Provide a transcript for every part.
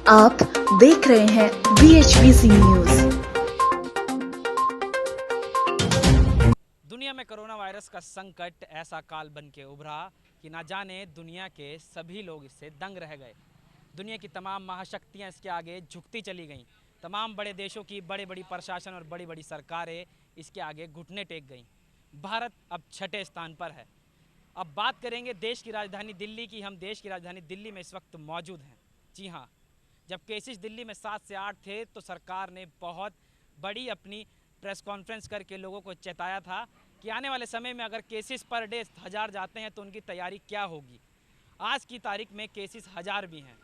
आप देख रहे हैं BHBC न्यूज। दुनिया में कोरोना वायरस का संकट ऐसा काल बन के उभरा कि ना जाने दुनिया के सभी लोग इससे दंग रह गए। दुनिया की तमाम महाशक्तियां इसके आगे झुकती चली गईं। तमाम बड़े देशों की बड़ी बड़ी प्रशासन और बड़ी बड़ी सरकारें इसके आगे घुटने टेक गईं। भारत अब छठे स्थान पर है। अब बात करेंगे देश की राजधानी दिल्ली की। हम देश की राजधानी दिल्ली में इस वक्त मौजूद हैं। जी हाँ, जब केसेस दिल्ली में 7 से 8 थे तो सरकार ने बहुत बड़ी अपनी प्रेस कॉन्फ्रेंस करके लोगों को चेताया था कि आने वाले समय में अगर केसेस पर डे 1000 जाते हैं तो उनकी तैयारी क्या होगी। आज की तारीख में केसेस 1000 भी हैं।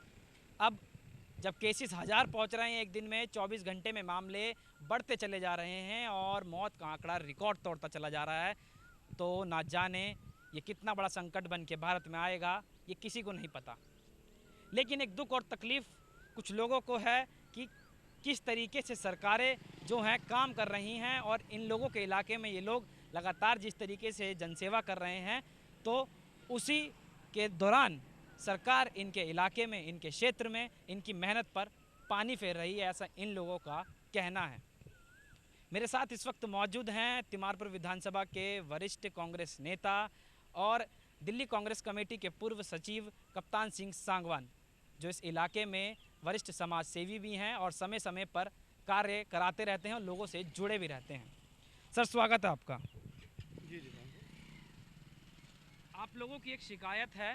अब जब केसेस 1000 पहुंच रहे हैं एक दिन में, 24 घंटे में मामले बढ़ते चले जा रहे हैं और मौत का आंकड़ा रिकॉर्ड तोड़ता चला जा रहा है, तो ना जाने ये कितना बड़ा संकट बन के भारत में आएगा, ये किसी को नहीं पता। लेकिन एक दुख और तकलीफ़ कुछ लोगों को है कि किस तरीके से सरकारें जो हैं काम कर रही हैं और इन लोगों के इलाके में ये लोग लगातार जिस तरीके से जनसेवा कर रहे हैं, तो उसी के दौरान सरकार इनके इलाके में, इनके क्षेत्र में इनकी मेहनत पर पानी फेर रही है, ऐसा इन लोगों का कहना है। मेरे साथ इस वक्त मौजूद हैं तिमारपुर विधानसभा के वरिष्ठ कांग्रेस नेता और दिल्ली कांग्रेस कमेटी के पूर्व सचिव कप्तान सिंह सांगवान, जो इस इलाके में वरिष्ठ समाज सेवी भी हैं और समय समय पर कार्य कराते रहते हैं और लोगों से जुड़े भी रहते हैं। सर, स्वागत है आपका। जी। आप लोगों की एक शिकायत है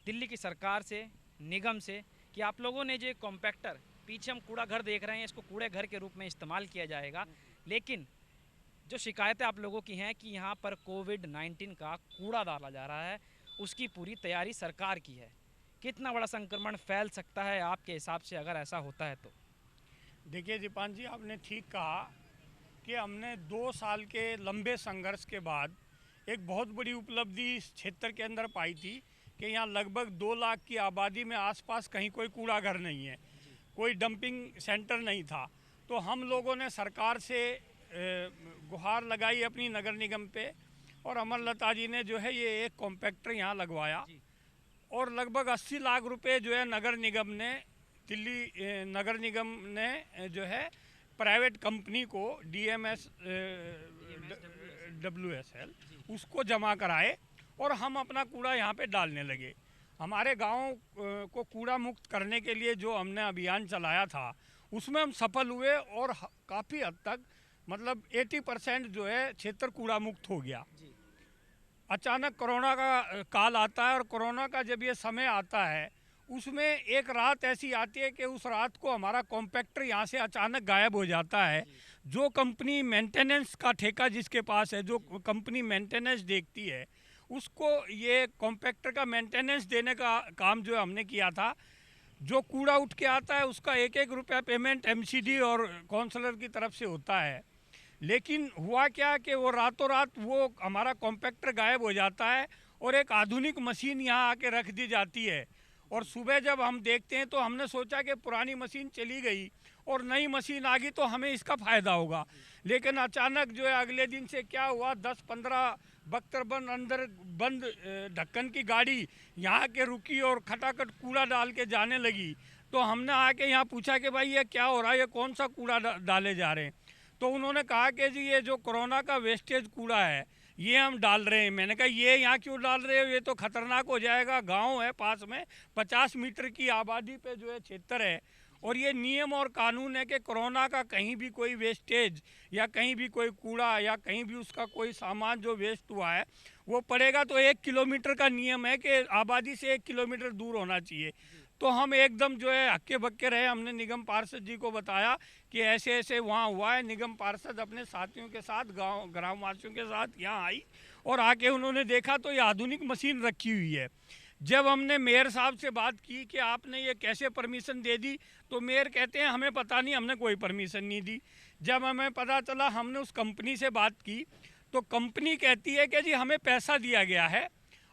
दिल्ली की सरकार से, निगम से, कि आप लोगों ने जो कॉम्पैक्टर, पीछे हम कूड़ा घर देख रहे हैं, इसको कूड़े घर के रूप में इस्तेमाल किया जाएगा, लेकिन जो शिकायतें आप लोगों की हैं कि यहाँ पर कोविड-19 का कूड़ा डाला जा रहा है, उसकी पूरी तैयारी सरकार की है। कितना बड़ा संक्रमण फैल सकता है आपके हिसाब से अगर ऐसा होता है तो? देखिए दीपान जी, आपने ठीक कहा कि हमने 2 साल के लंबे संघर्ष के बाद एक बहुत बड़ी उपलब्धि इस क्षेत्र के अंदर पाई थी कि यहाँ लगभग 2 लाख की आबादी में आसपास कहीं कोई कूड़ा घर नहीं है, कोई डंपिंग सेंटर नहीं था। तो हम लोगों ने सरकार से गुहार लगाई अपनी नगर निगम पे, और अमरलता जी ने जो है ये एक कॉम्पैक्टर यहाँ लगवाया और लगभग 80 लाख रुपए जो है नगर निगम ने, दिल्ली नगर निगम ने जो है प्राइवेट कंपनी को DMS WSL उसको जमा कराए और हम अपना कूड़ा यहाँ पे डालने लगे। हमारे गांव को कूड़ा मुक्त करने के लिए जो हमने अभियान चलाया था उसमें हम सफल हुए और काफ़ी हद तक, मतलब 80% जो है क्षेत्र कूड़ा मुक्त हो गया। अचानक कोरोना का काल आता है और कोरोना का जब ये समय आता है उसमें एक रात ऐसी आती है कि उस रात को हमारा कॉम्पैक्टर यहाँ से अचानक गायब हो जाता है। जो कंपनी मेंटेनेंस का ठेका जिसके पास है, जो कंपनी मेंटेनेंस देखती है, उसको ये कॉम्पैक्टर का मेंटेनेंस देने का काम जो हमने किया था। जो कूड़ा उठ के आता है उसका 1-1 रुपया पेमेंट MCD और काउंसलर की तरफ से होता है। लेकिन हुआ क्या कि वो रातों रात वो हमारा कॉम्पैक्टर गायब हो जाता है और एक आधुनिक मशीन यहाँ आके रख दी जाती है। और सुबह जब हम देखते हैं तो हमने सोचा कि पुरानी मशीन चली गई और नई मशीन आ गई तो हमें इसका फ़ायदा होगा। लेकिन अचानक जो है अगले दिन से क्या हुआ, 10-15 बख्तरबंद अंदर बंद ढक्कन की गाड़ी यहाँ के रुकी और खटाखट कूड़ा डाल के जाने लगी। तो हमने आके यहाँ पूछा कि भाई ये क्या हो रहा है, ये कौन सा कूड़ा डाले जा रहे हैं। तो उन्होंने कहा कि जी ये जो कोरोना का वेस्टेज कूड़ा है ये हम डाल रहे हैं। मैंने कहा ये यहाँ क्यों डाल रहे हो, ये तो खतरनाक हो जाएगा। गांव है पास में, 50 मीटर की आबादी पे जो है क्षेत्र है, और ये नियम और कानून है कि कोरोना का कहीं भी कोई वेस्टेज या कहीं भी कोई कूड़ा या कहीं भी उसका कोई सामान जो वेस्ट हुआ है वो पड़ेगा तो 1 किलोमीटर का नियम है कि आबादी से 1 किलोमीटर दूर होना चाहिए। तो हम एकदम जो है हक्के बक्के रहे। हमने निगम पार्षद जी को बताया कि ऐसे ऐसे वहाँ हुआ है। निगम पार्षद अपने साथियों के साथ, गांव ग्रामवासियों के साथ यहाँ आई और आके उन्होंने देखा तो ये आधुनिक मशीन रखी हुई है। जब हमने मेयर साहब से बात की कि आपने ये कैसे परमिशन दे दी, तो मेयर कहते हैं हमें पता नहीं, हमने कोई परमिशन नहीं दी। जब हमें पता चला, हमने उस कंपनी से बात की तो कंपनी कहती है कि जी हमें पैसा दिया गया है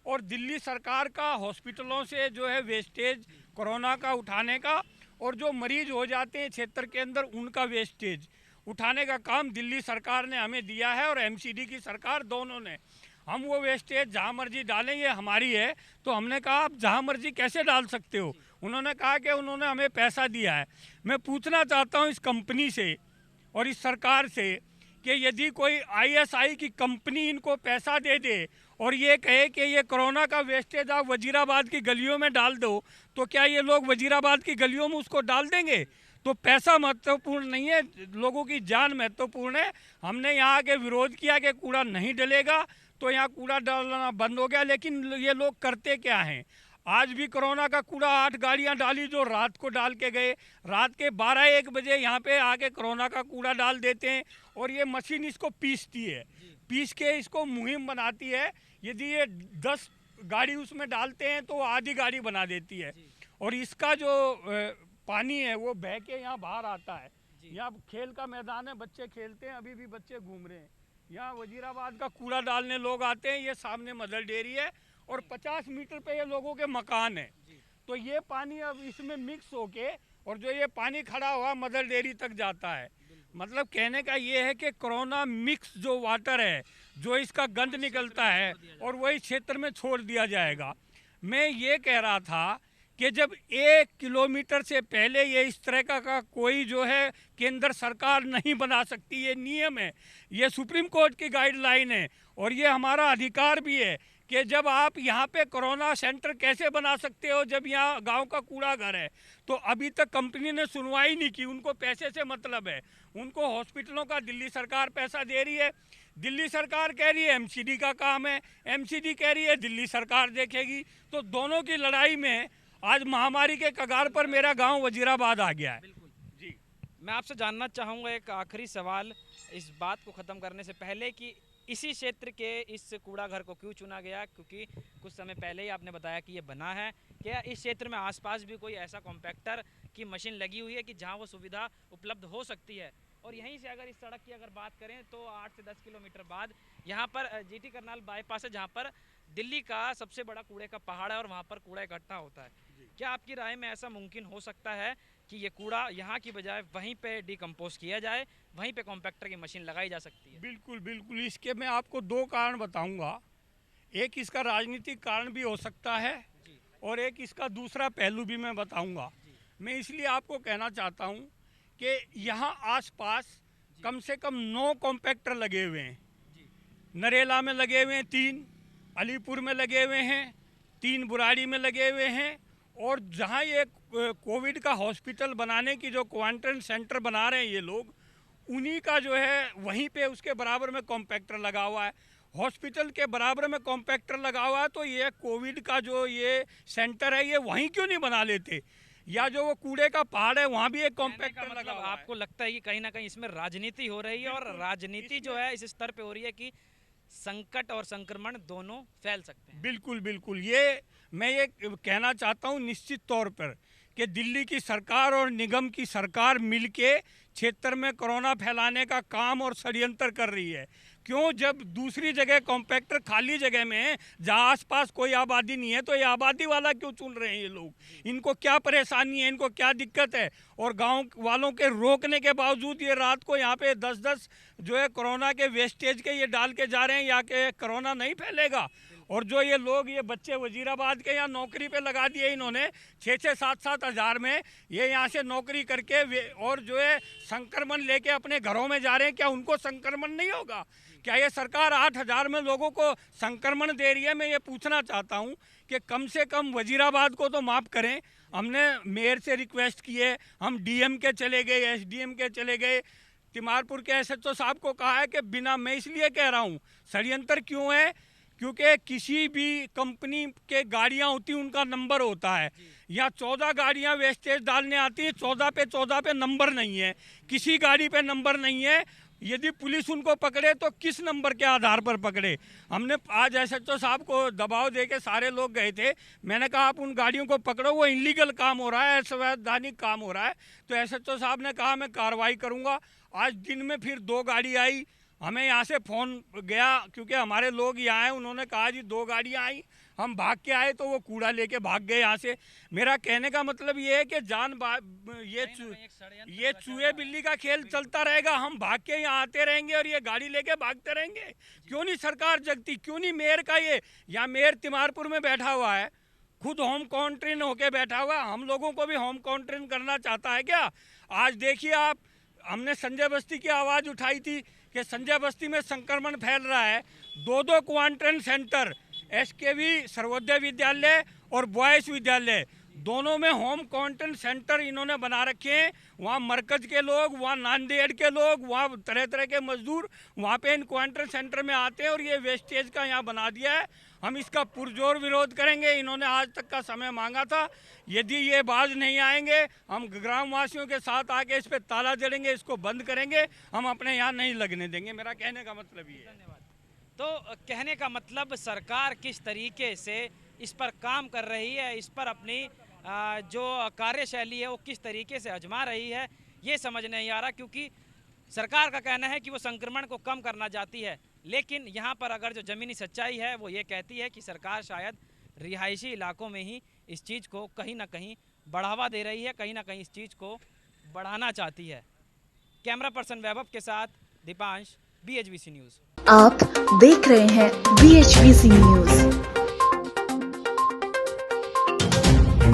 और दिल्ली सरकार का हॉस्पिटलों से जो है वेस्टेज कोरोना का उठाने का, और जो मरीज हो जाते हैं क्षेत्र के अंदर उनका वेस्टेज उठाने का काम दिल्ली सरकार ने हमें दिया है और MCD की सरकार, दोनों ने। हम वो वेस्टेज जहाँ मर्जी डालें, ये हमारी है। तो हमने कहा आप जहाँ मर्जी कैसे डाल सकते हो, उन्होंने कहा कि उन्होंने हमें पैसा दिया है। मैं पूछना चाहता हूँ इस कंपनी से और इस सरकार से कि यदि कोई ISI की कंपनी इनको पैसा दे दे और ये कहे कि ये कोरोना का वेस्टेज आप वजीराबाद की गलियों में डाल दो, तो क्या ये लोग वजीराबाद की गलियों में उसको डाल देंगे? तो पैसा महत्वपूर्ण नहीं है, लोगों की जान महत्वपूर्ण है। हमने यहाँ के विरोध किया कि कूड़ा नहीं डलेगा, तो यहाँ कूड़ा डालना बंद हो गया। लेकिन ये लोग करते क्या हैं? आज भी कोरोना का कूड़ा 8 गाड़ियाँ डाली जो रात को डाल के गए, रात के 12-1 बजे यहाँ पे आके कोरोना का कूड़ा डाल देते हैं और ये मशीन इसको पीसती है, पीस के इसको मुहिम बनाती है। यदि ये 10 गाड़ी उसमें डालते हैं तो आधी गाड़ी बना देती है और इसका जो पानी है वो बह के यहाँ बाहर आता है। यहाँ खेल का मैदान है, बच्चे खेलते हैं, अभी भी बच्चे घूम रहे हैं। यहाँ वजीराबाद का कूड़ा डालने लोग आते हैं। ये सामने मदर डेयरी है और 50 मीटर पे ये लोगों के मकान है। तो ये पानी अब इसमें मिक्स होके और जो ये पानी खड़ा हुआ मदर डेयरी तक जाता है। मतलब कहने का ये है कि कोरोना मिक्स जो वाटर है, जो इसका गंद निकलता है और वही क्षेत्र में छोड़ दिया जाएगा। मैं ये कह रहा था कि जब 1 किलोमीटर से पहले ये इस तरह का कोई जो है केंद्र सरकार नहीं बना सकती, ये नियम है, ये सुप्रीम कोर्ट की गाइडलाइन है और ये हमारा अधिकार भी है कि जब आप यहाँ पे कोरोना सेंटर कैसे बना सकते हो जब यहाँ गांव का कूड़ा घर है। तो अभी तक कंपनी ने सुनवाई नहीं की, उनको पैसे से मतलब है, उनको हॉस्पिटलों का दिल्ली सरकार पैसा दे रही है। दिल्ली सरकार कह रही है MCD का काम है, MCD कह रही है दिल्ली सरकार देखेगी। तो दोनों की लड़ाई में आज महामारी के कगार पर मेरा गांव वजीराबाद आ गया है। जी, मैं आपसे जानना चाहूँगा एक आखिरी सवाल इस बात को ख़त्म करने से पहले कि इसी क्षेत्र के इस कूड़ा घर को क्यों चुना गया? क्योंकि कुछ समय पहले ही आपने बताया कि ये बना है। क्या इस क्षेत्र में आसपास भी कोई ऐसा कॉम्पैक्टर की मशीन लगी हुई है कि जहां वो सुविधा उपलब्ध हो सकती है? और यहीं से अगर इस सड़क की अगर बात करें तो 8 से 10 किलोमीटर बाद यहाँ पर GT करनाल बाईपास है, जहाँ पर दिल्ली का सबसे बड़ा कूड़े का पहाड़ है और वहाँ पर कूड़ा इकट्ठा होता है। क्या आपकी राय में ऐसा मुमकिन हो सकता है कि ये कूड़ा यहाँ की बजाय वहीं पे डिकम्पोज किया जाए, वहीं पे कॉम्पैक्टर की मशीन लगाई जा सकती है? बिल्कुल बिल्कुल। इसके मैं आपको 2 कारण बताऊंगा। एक इसका राजनीतिक कारण भी हो सकता है और एक इसका दूसरा पहलू भी मैं बताऊंगा। मैं इसलिए आपको कहना चाहता हूं कि यहाँ आसपास कम से कम 9 कॉम्पैक्टर लगे हुए हैं। नरेला में लगे हुए हैं 3, अलीपुर में लगे हुए हैं 3, बुराड़ी में लगे हुए हैं और जहाँ ये कोविड का हॉस्पिटल बनाने की जो क्वारंटाइन सेंटर बना रहे हैं ये लोग, उन्हीं का जो है वहीं पे उसके बराबर में कॉम्पैक्टर लगा हुआ है। हॉस्पिटल के बराबर में कॉम्पैक्टर लगा हुआ है तो ये कोविड का जो ये सेंटर है ये वहीं क्यों नहीं बना लेते? या जो वो कूड़े का पहाड़ है वहाँ भी एक कॉम्पैक्टर मतलब लगा हुआ है। आपको लगता है कि कहीं ना कहीं इसमें राजनीति हो रही है और राजनीति जो है इस स्तर पे हो रही है कि संकट और संक्रमण दोनों फैल सकते हैं? बिल्कुल बिल्कुल। ये मैं ये कहना चाहता हूँ निश्चित तौर पर कि दिल्ली की सरकार और निगम की सरकार मिलके क्षेत्र में कोरोना फैलाने का काम और षड्यंत्र कर रही है। क्यों? जब दूसरी जगह कॉम्पैक्टर खाली जगह में है जहाँ आसपास कोई आबादी नहीं है तो ये आबादी वाला क्यों चुन रहे हैं ये लोग? इनको क्या परेशानी है, इनको क्या दिक्कत है? और गांव वालों के रोकने के बावजूद ये रात को यहाँ पे 10-10 जो है कोरोना के वेस्टेज के ये डाल के जा रहे हैं या कि कोरोना नहीं फैलेगा। और जो ये लोग ये बच्चे वजीराबाद के यहाँ नौकरी पे लगा दिए इन्होंने 6-6, 7-7 हज़ार में, ये यहाँ से नौकरी करके और जो है संक्रमण लेके अपने घरों में जा रहे हैं। क्या उनको संक्रमण नहीं होगा? क्या ये सरकार 8,000 में लोगों को संक्रमण दे रही है? मैं ये पूछना चाहता हूँ कि कम से कम वजीराबाद को तो माफ़ करें। हमने मेयर से रिक्वेस्ट की है, हम DM के चले गए, SDM के चले गए, तिमारपुर के SHO साहब को कहा है कि बिना, मैं इसलिए कह रहा हूँ षड्यंत्र क्यों है, क्योंकि किसी भी कंपनी के गाड़ियाँ होती उनका नंबर होता है। यहाँ 14 गाड़ियाँ वेस्टेज डालने आती हैं, 14 पे नंबर नहीं है, किसी गाड़ी पे नंबर नहीं है। यदि पुलिस उनको पकड़े तो किस नंबर के आधार पर पकड़े? हमने आज SHO साहब को दबाव दे के सारे लोग गए थे, मैंने कहा आप उन गाड़ियों को पकड़ो, वो इलीगल काम हो रहा है, असंवैधानिक काम हो रहा है। तो SHO साहब ने कहा मैं कार्रवाई करूँगा। आज दिन में फिर 2 गाड़ी आई, हमें यहाँ से फ़ोन गया क्योंकि हमारे लोग यहाँ आए, उन्होंने कहा जी 2 गाड़ियाँ आई, हम भाग के आए तो वो कूड़ा लेके भाग गए यहाँ से। मेरा कहने का मतलब ये है कि ये चूहे बिल्ली का खेल चलता रहेगा, हम भाग के यहाँ आते रहेंगे और ये गाड़ी लेके भागते रहेंगे। क्यों नहीं सरकार जगती? क्यों नहीं मेयर का ये, यहाँ मेयर तिमारपुर में बैठा हुआ है, खुद होम क्वारंटाइन होके बैठा हुआ, हम लोगों को भी होम क्वारंटाइन करना चाहता है क्या? आज देखिए आप, हमने संजय बस्ती की आवाज़ उठाई थी कि संजय बस्ती में संक्रमण फैल रहा है। दो quarantine centre, SKV Sarvodaya Vidyalaya और बॉयज़ विद्यालय, दोनों में होम क्वारंटाइन सेंटर इन्होंने बना रखे हैं। वहाँ मरकज के लोग, वहाँ नांदेड़ के लोग, वहाँ तरह तरह के मजदूर वहाँ पे इन क्वारंटाइन सेंटर में आते हैं और ये वेस्टेज का यहाँ बना दिया है। हम इसका पुरजोर विरोध करेंगे। इन्होंने आज तक का समय मांगा था, यदि ये बाज नहीं आएंगे हम ग्रामवासियों के साथ आके इस पर ताला जड़ेंगे, इसको बंद करेंगे, हम अपने यहाँ नहीं लगने देंगे। मेरा कहने का मतलब ये है। तो कहने का मतलब सरकार किस तरीके से इस पर काम कर रही है, इस पर अपनी जो कार्यशैली है वो किस तरीके से आजमा रही है, ये समझ नहीं आ रहा। क्योंकि सरकार का कहना है कि वो संक्रमण को कम करना चाहती है, लेकिन यहाँ पर अगर जो ज़मीनी सच्चाई है वो ये कहती है कि सरकार शायद रिहायशी इलाकों में ही इस चीज़ को कहीं ना कहीं बढ़ावा दे रही है, कहीं ना कहीं इस चीज़ को बढ़ाना चाहती है। कैमरा पर्सन वैभव के साथ दीपांश, BHBC न्यूज़। आप देख रहे हैं BHBC न्यूज।